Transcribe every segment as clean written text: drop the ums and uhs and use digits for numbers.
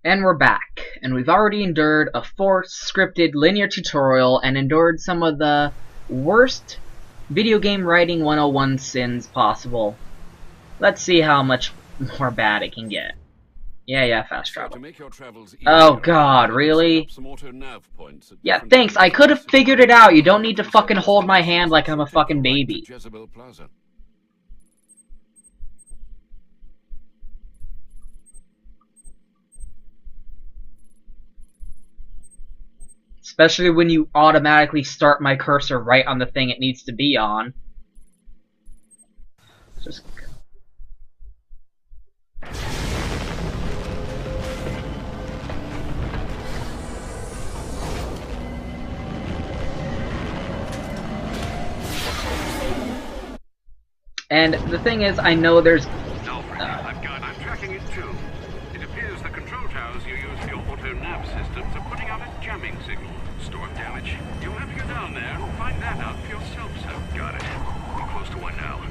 And we're back, and we've already endured a forced, scripted, linear tutorial and endured some of the worst video game writing 101 sins possible. Let's see how much more bad it can get. Yeah, fast travel. Oh god, really? Yeah, thanks, I could have figured it out. You don't need to fucking hold my hand like I'm a fucking baby. Especially when you automatically start my cursor right on the thing it needs to be on. Just... And the thing is, I know there's... I'm tracking it too. It appears the control towers you use for your auto-nav systems are putting out a jamming signal. Storm damage. You'll have to go down there and find that out for yourself, sir. Got it. We're close to one now.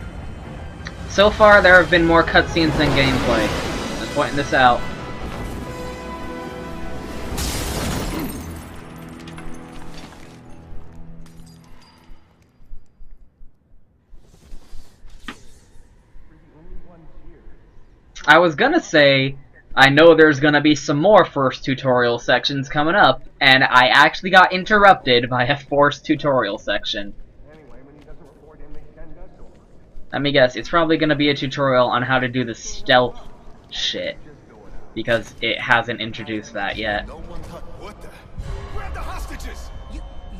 So far, there have been more cutscenes than gameplay. I'm pointing this out. I was gonna say, I know there's gonna be some more first tutorial sections coming up, and I actually got interrupted by a forced tutorial section. Let me guess, it's probably gonna be a tutorial on how to do the stealth shit, because it hasn't introduced that yet. What the? Grab the hostages!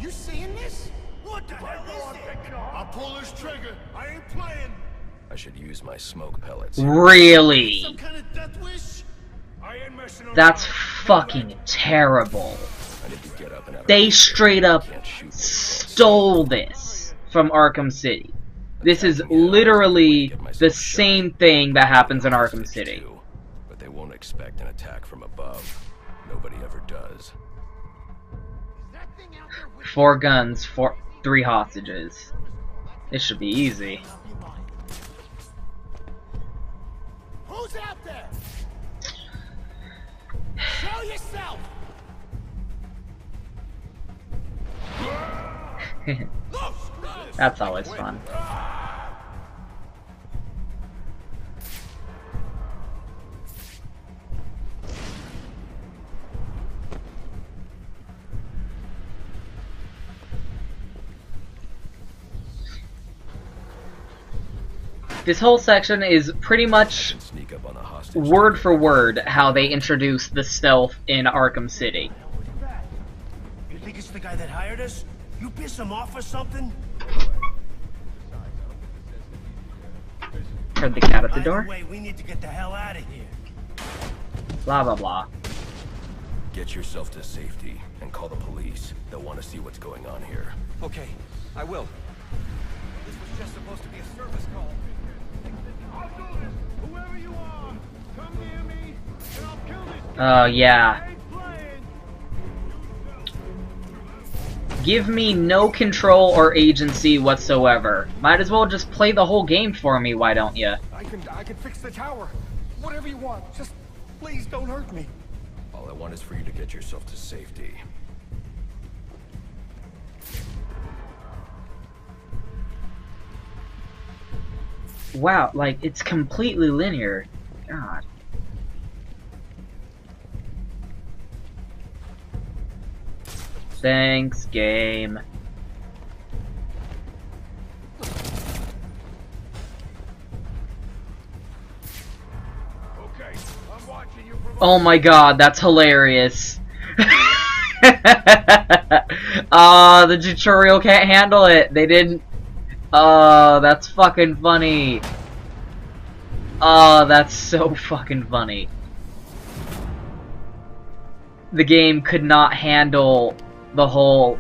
You seeing this? What the hell is it? I'll pull this trigger. I ain't playing. I should use my smoke pellets. Really? Some kind of death wish? I ain't messing around. That's fucking terrible. I need to get up and They straight up stole this from Arkham City. This is literally the same thing that happens in Arkham City. But they won't expect an attack from above. Nobody ever does. 4 guns, 3 hostages. This should be easy. Who's out there? Show yourself. That's always fun. This whole section is pretty much word for word how they introduce the stealth in Arkham City. You think it's the guy that hired us? You piss him off or something? Heard the cat at the door. By the way, we need to get the hell out of here. Blah blah blah. Get yourself to safety and call the police. They'll want to see what's going on here. Okay, I will. This was just supposed to be a service call. I'll do this. Whoever you are, come near me, and I'll kill this Oh yeah. guy. Give me no control or agency whatsoever. Might as well just play the whole game for me, why don't you? I can fix the tower. Whatever you want. Just please don't hurt me. All I want is for you to get yourself to safety. Wow, like, it's completely linear. God. Thanks, game. Okay, I'm watching you from Oh my god, that's hilarious. The tutorial can't handle it. They didn't... Oh, that's fucking funny. Oh, that's so fucking funny. The game could not handle the whole,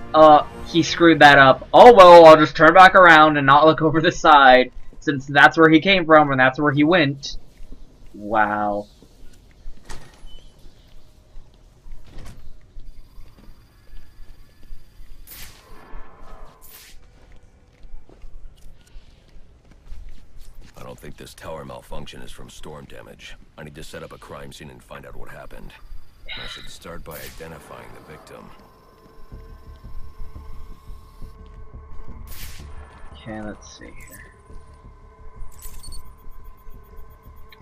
he screwed that up. Oh well, I'll just turn back around and not look over the side, since that's where he came from and that's where he went. Wow. I don't think this tower malfunction is from storm damage. I need to set up a crime scene and find out what happened. I should start by identifying the victim. Okay, let's see here.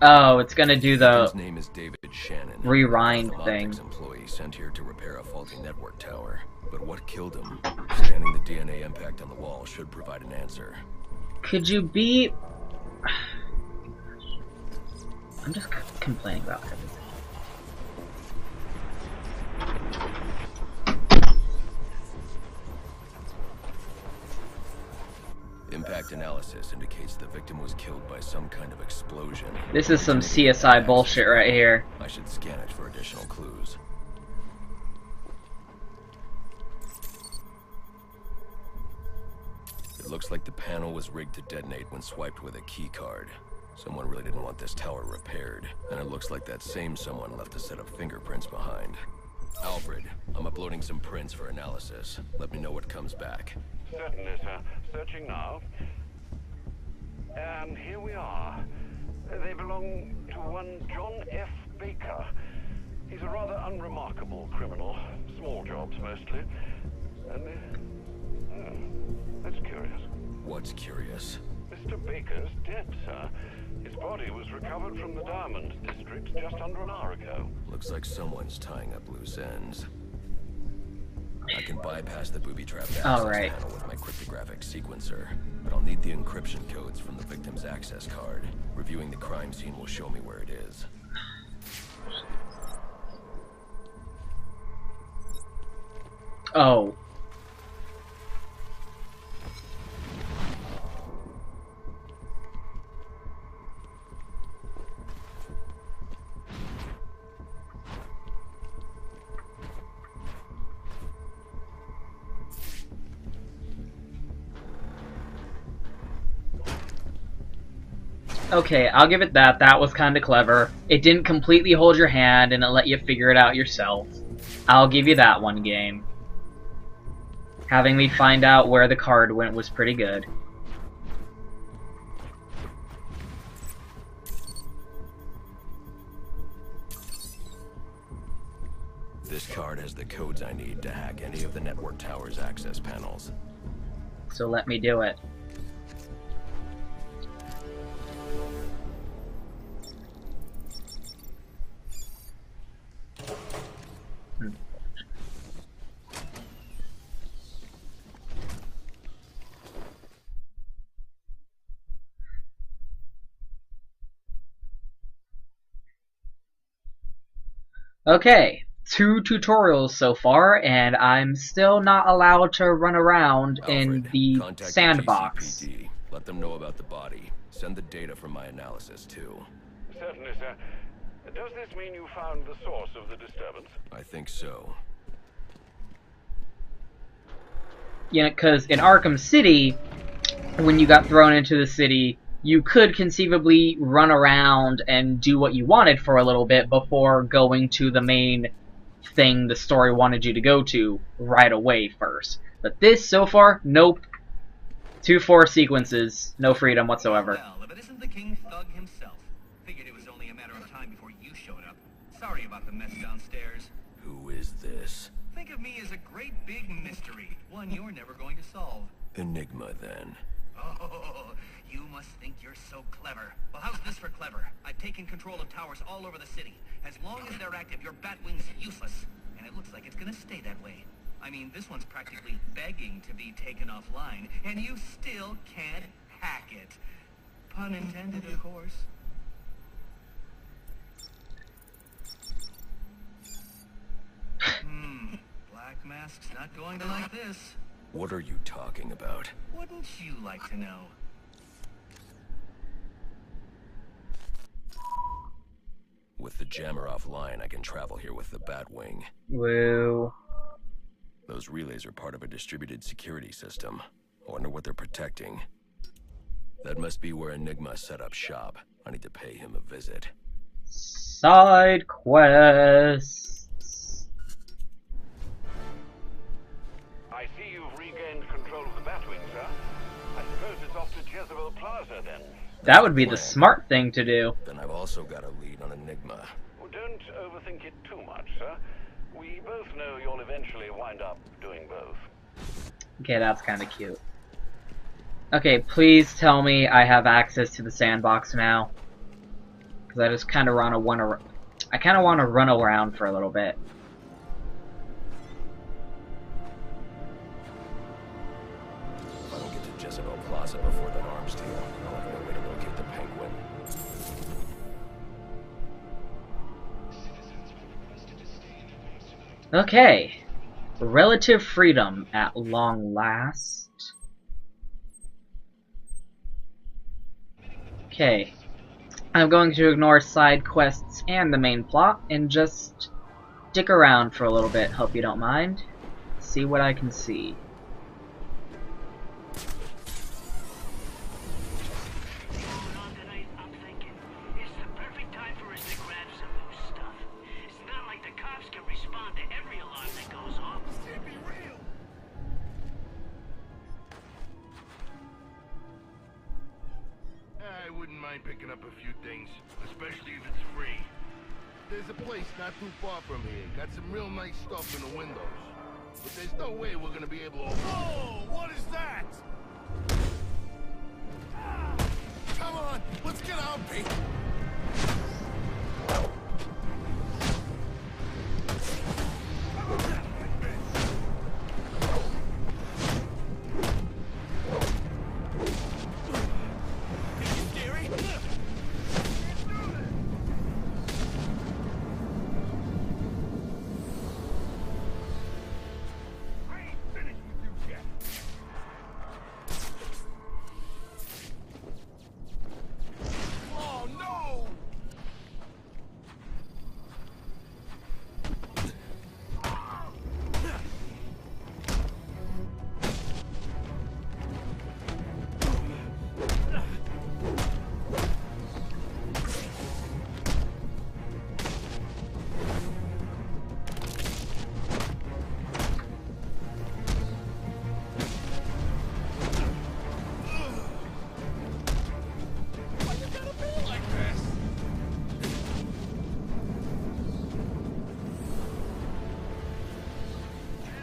Oh, it's gonna do the His name is David Shannon. rewind Arkham thing. Optics employee sent here to repair a faulty network tower. But what killed him? Scanning the DNA impact on the wall should provide an answer. Could you be... I'm just complaining about everything. Impact analysis indicates the victim was killed by some kind of explosion. This is some CSI bullshit right here. I should scan it for additional clues. It looks like the panel was rigged to detonate when swiped with a key card. Someone really didn't want this tower repaired, and it looks like that same someone left a set of fingerprints behind. Alfred, I'm uploading some prints for analysis. Let me know what comes back. Certainly, sir. Searching now. And here we are. They belong to one John F. Baker. He's a rather unremarkable criminal. Small jobs, mostly. And, that's curious. What's curious? Mr. Baker's dead, sir. His body was recovered from the Diamond District just under an hour ago. Looks like someone's tying up loose ends. I can bypass the booby-trapped access panel with my cryptographic sequencer, but I'll need the encryption codes from the victim's access card. Reviewing the crime scene will show me where it is. Oh. Okay, I'll give it that. That was kind of clever. It didn't completely hold your hand and it let you figure it out yourself. I'll give you that one game. Having me find out where the card went was pretty good. This card has the codes I need to hack any of the network tower's access panels. So let me do it. Okay, 2 tutorials so far, and I'm still not allowed to run around in the contact sandbox. the GCPD. Let them know about the body. Send the data from my analysis, too. Certainly, sir. Does this mean you found the source of the disturbance? I think so. Yeah, because in Arkham City, when you got thrown into the city, you could conceivably run around and do what you wanted for a little bit before going to the main thing the story wanted you to go to right away first. But this, so far, nope. 2-4 sequences, no freedom whatsoever. Well, if it isn't the King Thug himself. Figured it was only a matter of time before you showed up. Sorry about the mess downstairs. Who is this? Think of me as a great big mystery, one you're never going to solve. Enigma, then. Oh, you must think you're so clever. Well, how's this for clever? I've taken control of towers all over the city. As long as they're active, your Batwing's useless. And it looks like it's gonna stay that way. I mean, this one's practically begging to be taken offline, and you still can't hack it. Pun intended, of course. Black Mask's not going to like this. What are you talking about? Wouldn't you like to know? With the jammer offline, I can travel here with the Batwing. Woo. Those relays are part of a distributed security system. I wonder what they're protecting. That must be where Enigma set up shop. I need to pay him a visit. Side quests. I see you've regained control of the Batwing, sir. I suppose it's off to Jezebel Plaza, then. That would be the smart thing to do. Then I've also got a lead on Enigma. Well, don't overthink it too much, sir. We both know you'll eventually wind up doing both. Okay, that's kind of cute. Okay, please tell me I have access to the sandbox now. Because I just kind of want to run around for a little bit. If I don't get to Jezebel Plaza before that arms deal, I'll have no way to locate the Penguin. Okay. Relative freedom at long last. Okay. I'm going to ignore side quests and the main plot and just stick around for a little bit. Hope you don't mind. See what I can see. I wouldn't mind picking up a few things, especially if it's free. There's a place not too far from here. Got some real nice stuff in the windows. But there's no way we're gonna be able to... Whoa! What is that? Come on! Let's get out, Pete!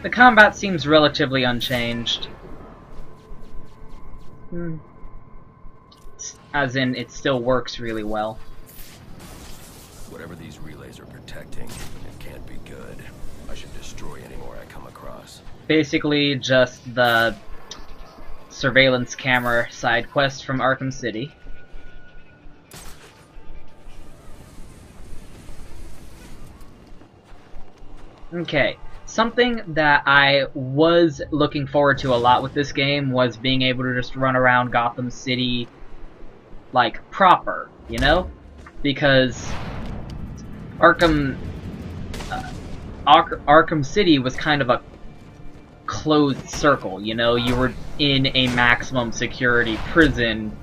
The combat seems relatively unchanged. As in, it still works really well. Whatever these relays are protecting, it can't be good. I should destroy any more I come across. Basically, just the surveillance camera side quest from Arkham City. Okay. Something that I was looking forward to a lot with this game was being able to just run around Gotham City, like, proper, you know? Because Arkham City was kind of a closed circle, you know? You were in a maximum security prison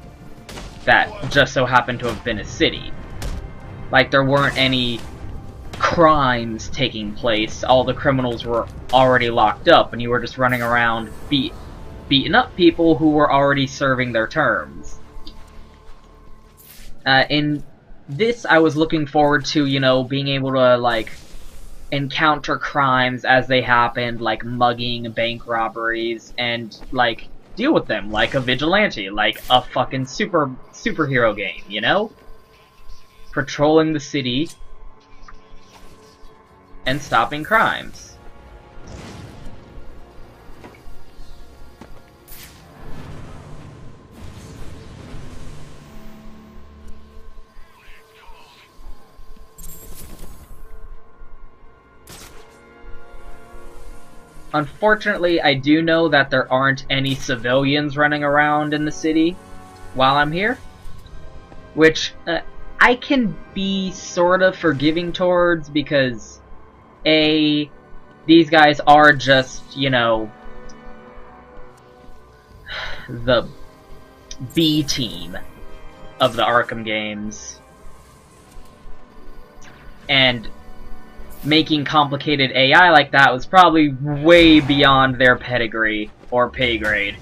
that just so happened to have been a city. Like, there weren't any crimes taking place. All the criminals were already locked up, and you were just running around beating up people who were already serving their terms. In this, I was looking forward to, you know, being able to, like, encounter crimes as they happened, like mugging, bank robberies, and, like, deal with them like a vigilante, like a fucking superhero game, you know? Patrolling the city and stopping crimes. Unfortunately, I do know that there aren't any civilians running around in the city while I'm here, which I can be sort of forgiving towards, because these guys are just, you know, the B team of the Arkham games. And making complicated AI like that was probably way beyond their pedigree or pay grade.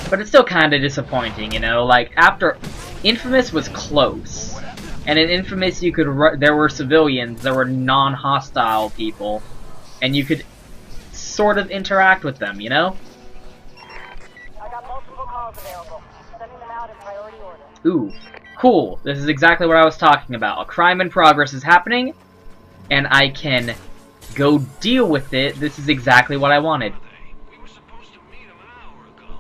But it's still kind of disappointing, you know, like, after Infamous was close. And in Infamous, you could there were civilians, there were non-hostile people, and you could sort of interact with them, you know? I got multiple calls available. Sending them out in priority order. Ooh, cool. This is exactly what I was talking about. A crime in progress is happening, and I can go deal with it. This is exactly what I wanted. We were supposed to meet him an hour ago.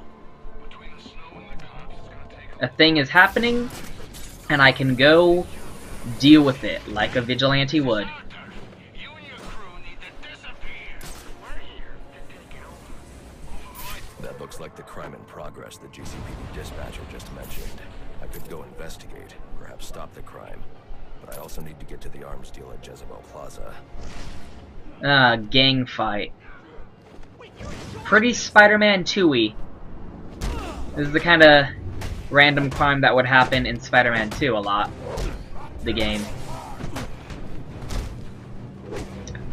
Between the snow and the cops, it's gonna take A thing is happening, and I can go deal with it like a vigilante would. You and your crew need to disappear. We're here to take it over. That looks like the crime in progress the GCPD dispatcher just mentioned. I could go investigate, perhaps stop the crime. But I also need to get to the arms deal at Jezebel Plaza. Gang fight. Pretty Spider-Man 2-y. This is the kind of random crime that would happen in Spider-Man 2 a lot. The game.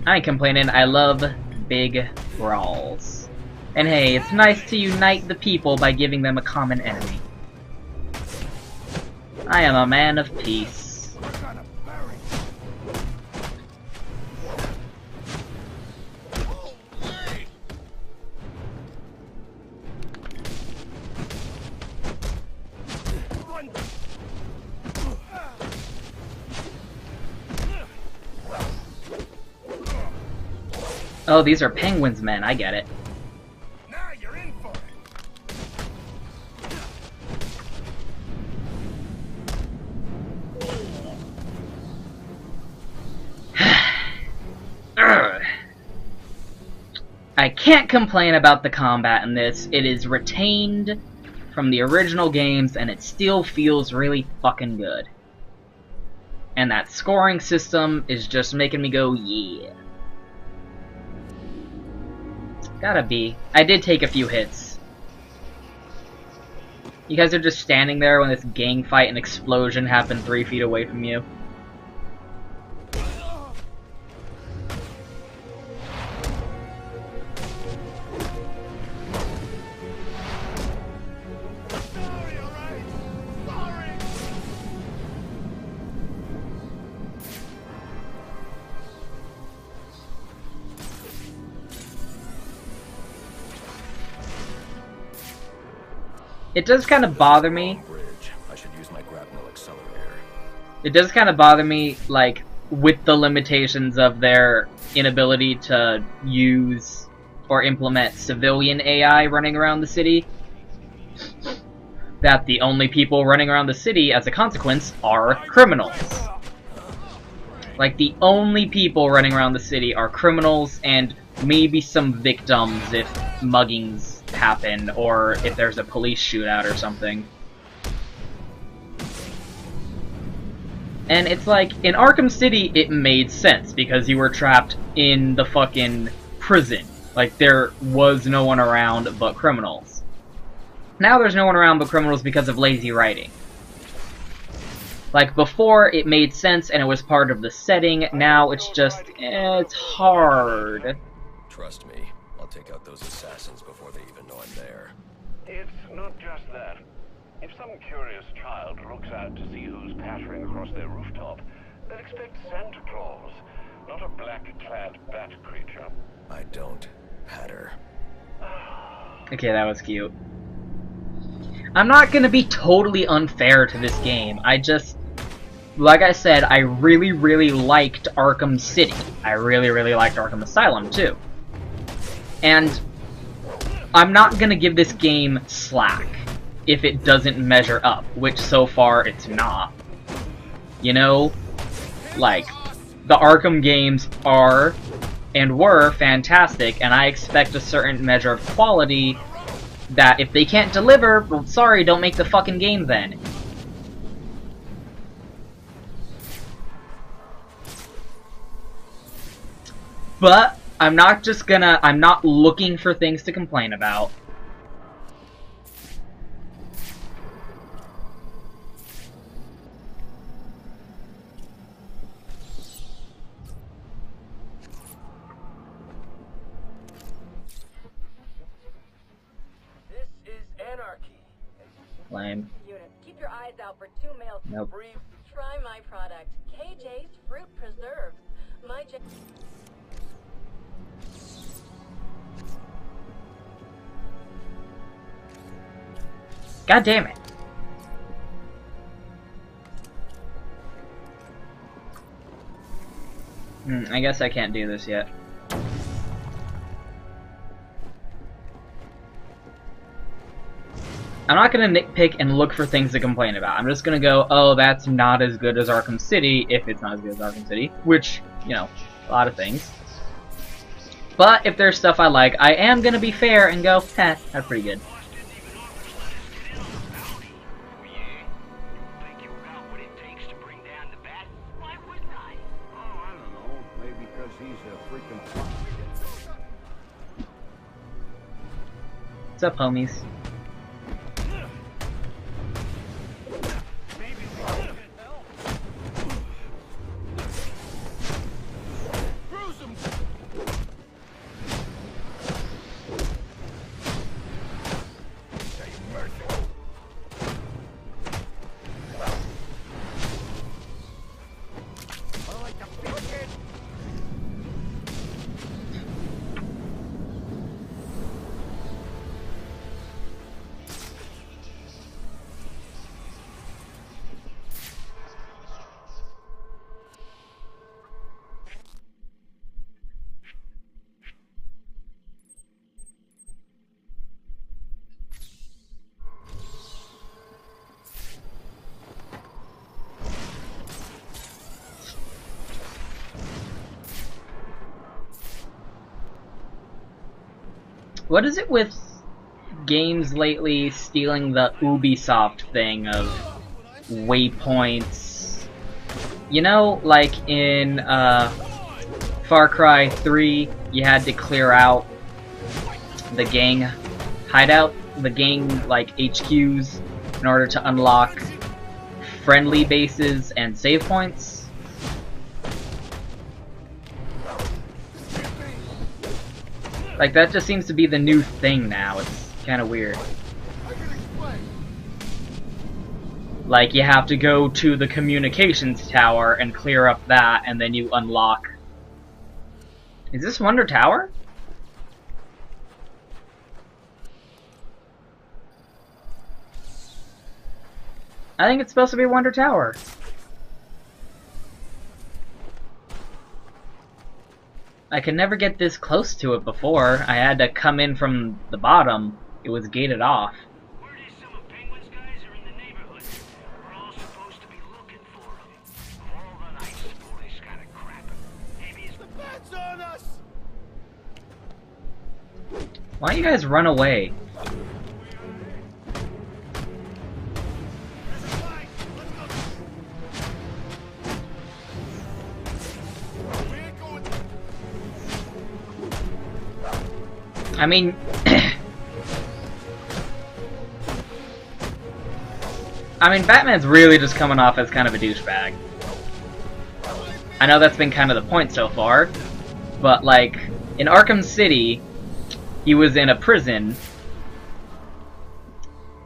I ain't complaining, I love big brawls. And hey, it's nice to unite the people by giving them a common enemy. I am a man of peace. Oh, these are Penguin's men, I get it. Now you're in for it. I can't complain about the combat in this. It is retained from the original games, and it still feels really fucking good. And that scoring system is just making me go, yeah. Gotta be. I did take a few hits. You guys are just standing there when this gang fight and explosion happened 3 feet away from you. It does kind of bother me. I should use my grapnel accelerator. It does kind of bother me, like, with the limitations of their inability to use or implement civilian AI running around the city, that the only people running around the city, as a consequence, are criminals. Like, the only people running around the city are criminals and maybe some victims if muggings happen, or if there's a police shootout or something. And it's like, in Arkham City, it made sense, because you were trapped in the fucking prison. Like, there was no one around but criminals. Now there's no one around but criminals because of lazy writing. Like, before, it made sense and it was part of the setting. Now it's just, it's hard. Trust me, I'll take out those assassins before they even know I'm there. It's not just that. If some curious child looks out to see who's pattering across their rooftop, they'll expect Santa Claus, not a black-clad bat creature. I don't patter. Okay, that was cute. I'm not gonna be totally unfair to this game. I just, like I said, I really, really liked Arkham City. I really, really liked Arkham Asylum, too. And I'm not gonna give this game slack if it doesn't measure up, which so far it's not. You know? Like, the Arkham games are and were fantastic, and I expect a certain measure of quality that if they can't deliver, well, sorry, don't make the fucking game then. But I'm not looking for things to complain about. This is anarchy. Lame. Unit, keep your eyes out out for 2 meals. Nope. Try my product, KJ's Fruit Preserves. My God damn it. I guess I can't do this yet. I'm not gonna nitpick and look for things to complain about. I'm just gonna go, oh, that's not as good as Arkham City, if it's not as good as Arkham City, which, you know, a lot of things. But if there's stuff I like, I am gonna be fair and go, that's pretty good. What's up, homies? What is it with games lately stealing the Ubisoft thing of waypoints? You know, like in Far Cry 3, you had to clear out the gang hideout, the gang like HQs, in order to unlock friendly bases and save points. Like, that just seems to be the new thing now. It's kind of weird. Like, you have to go to the communications tower and clear up that, and then you unlock... Is this Wonder Tower? I think it's supposed to be Wonder Tower. I could never get this close to it before. I had to come in from the bottom. It was gated off. Word is some of Penguin's guys are in the neighborhood. We're all supposed to be looking for them. Of all the nights the police got a crap. Maybe it's the bats on us. Why don't you guys run away? I mean, Batman's really just coming off as kind of a douchebag. I know that's been kind of the point so far, but like, in Arkham City, he was in a prison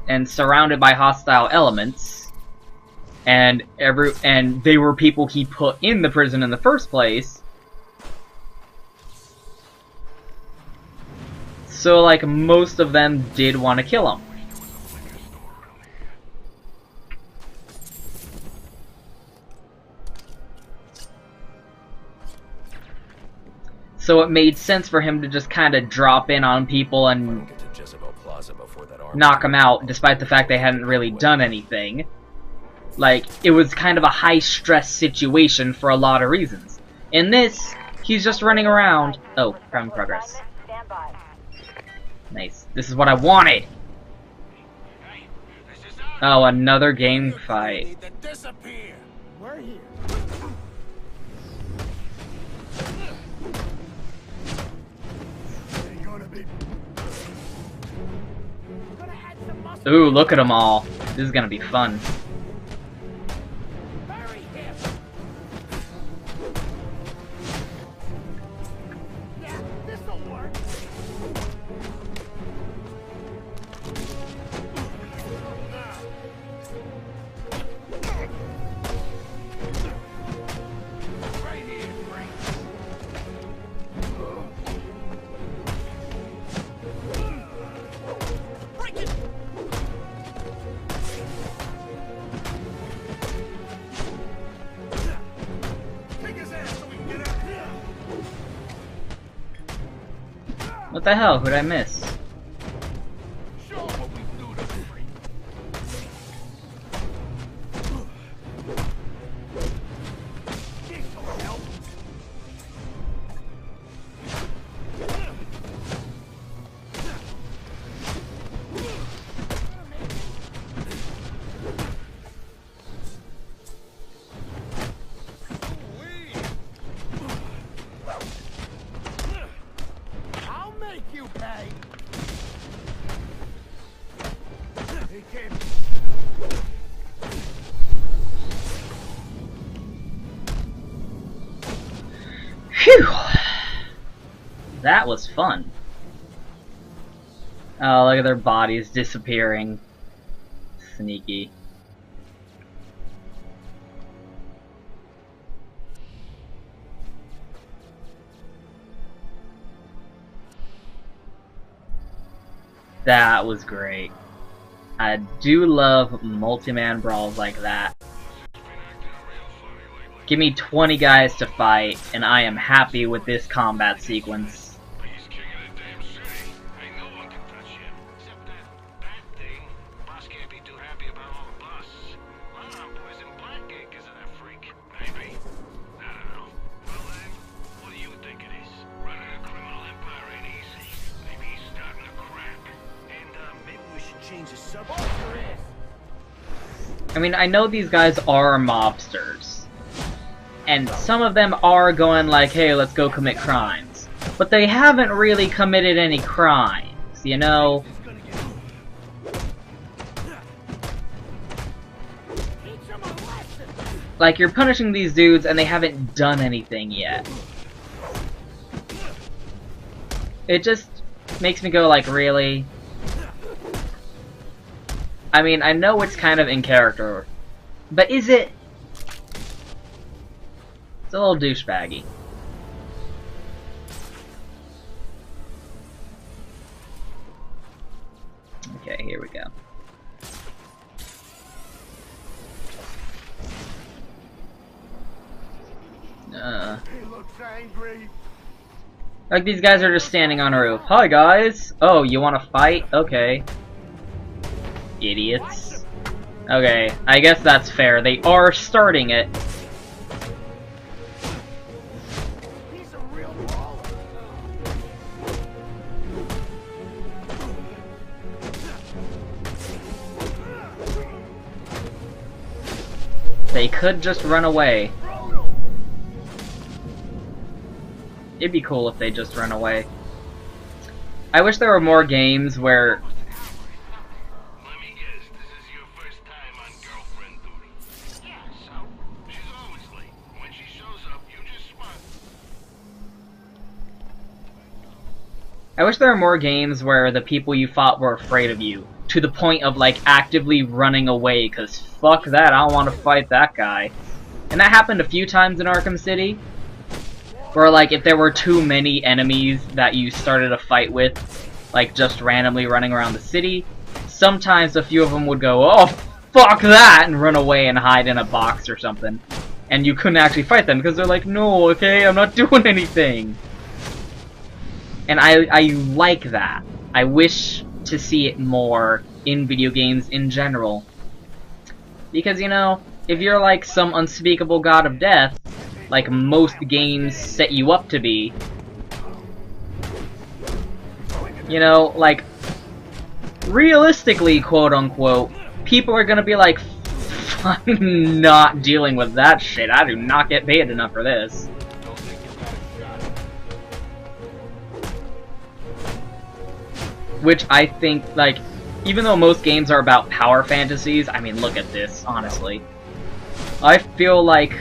and surrounded by hostile elements, and they were people he put in the prison in the first place. So, like, most of them did want to kill him. So it made sense for him to just kind of drop in on people and knock them out, despite the fact they hadn't really done anything. Like, it was kind of a high-stress situation for a lot of reasons. In this, he's just running around. Oh, crime progress. Nice. This is what I wanted! Oh, another game fight. We're here. Ooh, look at them all. This is gonna be fun. What the hell? Who'd I miss? Show 'em what we do to free. Need some help? I'll make you pay. He can't. Phew! That was fun. Oh, look at their bodies disappearing. Sneaky. That was great. I do love multi-man brawls like that. Give me 20 guys to fight, and I am happy with this combat sequence. He's king of the damn city. Ain't no one can touch him. Except that bat thing. Boss can't be too happy about all the busts. A lot of our boys in Blackgate because of that freak. Maybe. I don't know. Well then, what do you think it is? Running a criminal empire ain't easy. Maybe he's starting to crack. And maybe we should change the subject. I mean, I know these guys are mobsters. And some of them are going like, hey, let's go commit crimes. But they haven't really committed any crimes, you know? Like, you're punishing these dudes and they haven't done anything yet. It just makes me go like, really? I mean, I know it's kind of in character, but is it? It's a little douchebaggy. Okay, here we go. He looks angry. Like, these guys are just standing on a roof. Hi, guys! Oh, you wanna fight? Okay. Idiots. Okay, I guess that's fair. They are starting it. He's a real baller. They could just run away. It'd be cool if they just run away. I wish there were more games where... Let me guess, this is your first time on girlfriend duty. Yeah, so? She's always late. When she shows up, you just smile. I wish there were more games where the people you fought were afraid of you. To the point of, like, actively running away, cause fuck that, I don't want to fight that guy. And that happened a few times in Arkham City. Where, like, if there were too many enemies that you started a fight with, like, just randomly running around the city, sometimes a few of them would go, oh, fuck that, and run away and hide in a box or something. And you couldn't actually fight them, because they're like, no, okay, I'm not doing anything. And I like that. I wish to see it more in video games in general. Because, you know, if you're like some unspeakable god of death, like most games set you up to be, you know, like, realistically, quote-unquote, people are gonna be like, I'm not dealing with that shit, I do not get paid enough for this. Which I think, like, even though most games are about power fantasies, I mean, look at this, honestly. I feel like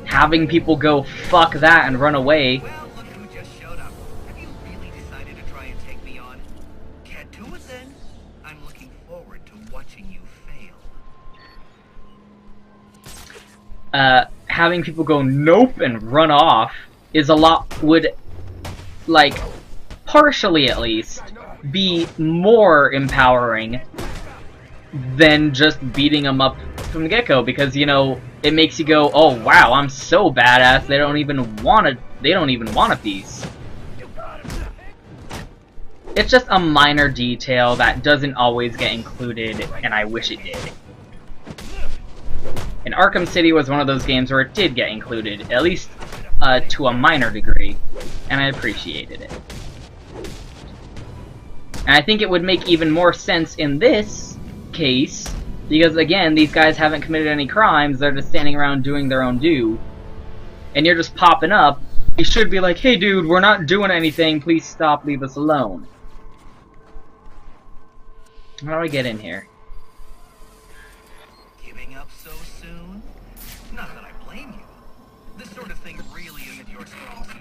having people go, fuck that, and run away. Well, look who just showed up. Have you really decided to try and take me on? Get to it then. I'm looking forward to watching you fail. Having people go nope and run off is a lot, would, like, partially at least, be more empowering than just beating them up from the get-go, because, you know, it makes you go, oh wow, I'm so badass, they don't even want a piece. It's just a minor detail that doesn't always get included, and I wish it did. And Arkham City was one of those games where it did get included, at least to a minor degree, and I appreciated it. And I think it would make even more sense in this case, because again, these guys haven't committed any crimes, they're just standing around doing their own due. And you're just popping up, you should be like, hey dude, we're not doing anything, please stop, leave us alone. How do I get in here? Giving up so soon? Not that I blame you. This sort of thing really isn't your strong suit.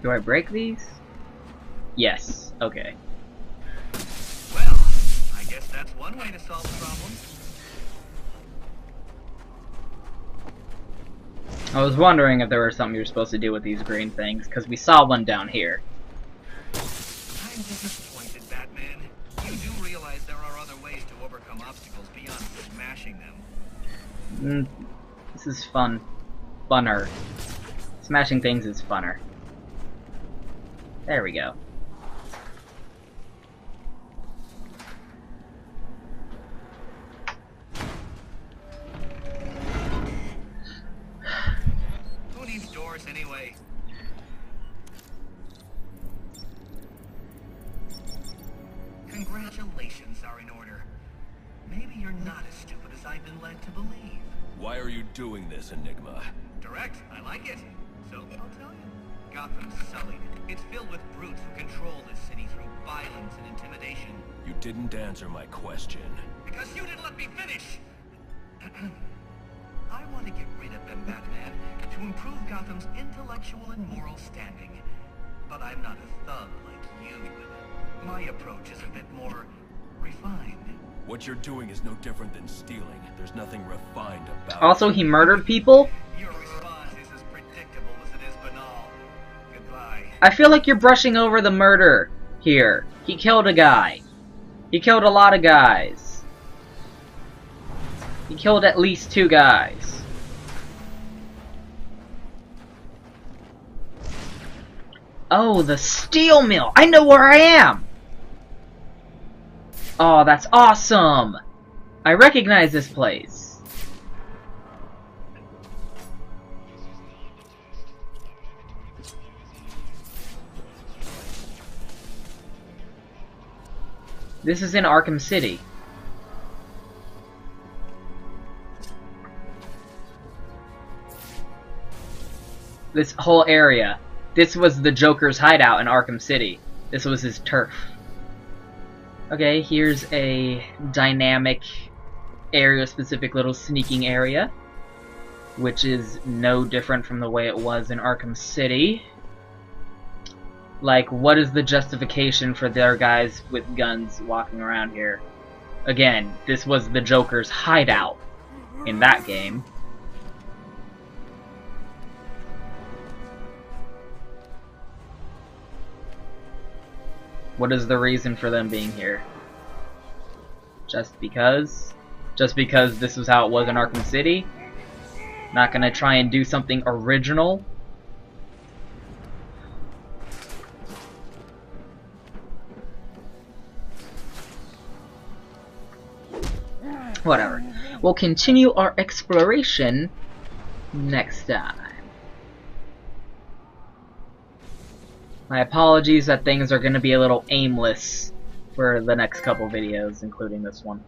Do I break these? Yes. Okay. Well, I guess that's one way to solve the problem. I was wondering if there was something you're supposed to do with these green things, because we saw one down here. I'm disappointed, Batman. You do realize there are other ways to overcome obstacles beyond smashing them. This is fun. Funner. Smashing things is funner. There we go. Who needs doors anyway? Congratulations are in order. Maybe you're not as stupid as I've been led to believe. Why are you doing this, Enigma? Direct, I like it. So, I'll tell you. Gotham's sullied. It's filled with brutes who control this city through violence and intimidation. You didn't answer my question. Because you didn't let me finish! I want to get rid of them, Batman, to improve Gotham's intellectual and moral standing. But I'm not a thug like you. My approach is a bit more refined. What you're doing is no different than stealing. There's nothing refined about Also, it. he murdered people? Your response is as predictable as it is banal. Goodbye. I feel like you're brushing over the murder here. He killed a guy. He killed a lot of guys. He killed at least 2 guys. Oh, the steel mill! I know where I am! Oh, that's awesome! I recognize this place. This is in Arkham City. This whole area. This was the Joker's hideout in Arkham City. This was his turf. Okay, here's a dynamic area-specific little sneaking area, which is no different from the way it was in Arkham City. Like, what is the justification for their guys with guns walking around here? Again, this was the Joker's hideout in that game. What is the reason for them being here? Just because? Just because this was how it was in Arkham City? Not gonna try and do something original? Whatever. We'll continue our exploration next time. My apologies that things are going to be a little aimless for the next couple videos, including this one.